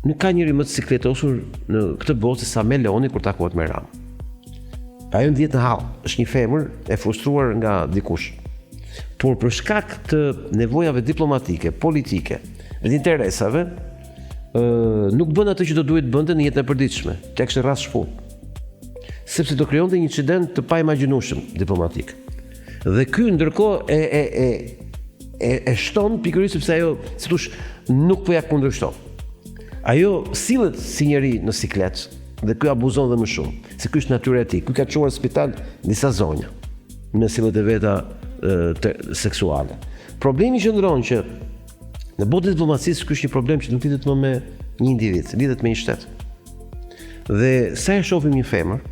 Nuk ka njëri më të sikletosur në këtë botë se sa Meloni kur takohet me Ramën. Ajo ndjet në hall, është një femër e frustruar nga dikush. Por për shkak të nevojave diplomatike, politike dhe të interesave, nuk bën atë që do duhet bënte në jetën e përditshme, tek është rreth shpull. Sepse do krijonte një incident të paimagjinueshëm diplomatik. Dhe ky ndërkohë e shton pikërisht sepse ajo, si thosh, nuk po ja kundërshton. Ajo sillet si njeri në siklet dhe ky abuzon dhe më shumë, se ky është natyra e tij. Ky ka çuar në spital disa zonja me sillet e veta seksuale. Problemi qëndron që në botën e diplomacisë ky është një problem që nuk lidhet më me një individ, lidhet me një shtet. Dhe sa e shohim një femër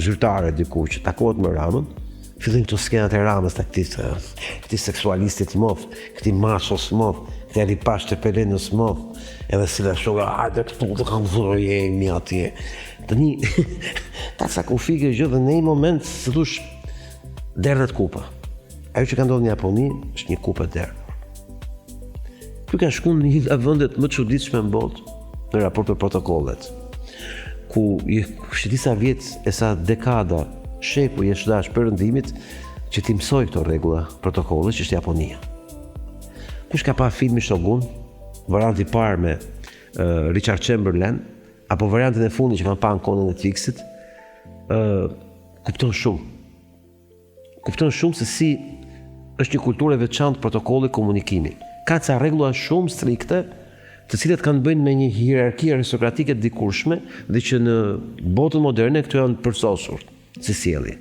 zyrtare diku që takohet me Ramën, fillojnë këto skenat e Ramës të këtij seksualistit mof, këtij machos mof, këtij ripash të Pelenës mof, edhe si la shoga, hajde këtu të kam vërë jemi atje. Tani, ta sakufike gjë dhe në një moment, se thush, derdhet kupa. Ajo që ka ndodhur në Japoni është një kupë derë. Ky ka shkuar në një nga vendet më të çuditshme në botë në raport të protokollet, ku është disa vjet e sa dekada, sheku i shdash perëndimit që ti mësoj këto rregulla protokolle që është Japonia. Kush ka pa filmin Shogun, varianti i parë me Richard Chamberlain, apo variantin e fundit që kanë pa në kohën e Netflixit, kupton shumë. Kupton shumë se si është një kulturë e veçantë protokolli komunikimi. Ka ca rregulla shumë strikte, të cilat kanë bëjnë me një hierarki aristokratike të dikurshme dhe që në botën moderne këto janë përsosur si sjellje.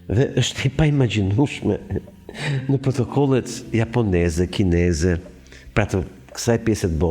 Dhe është e paimagjinueshme në protokollet japoneze, kineze, pra të kësaj pjese të botës.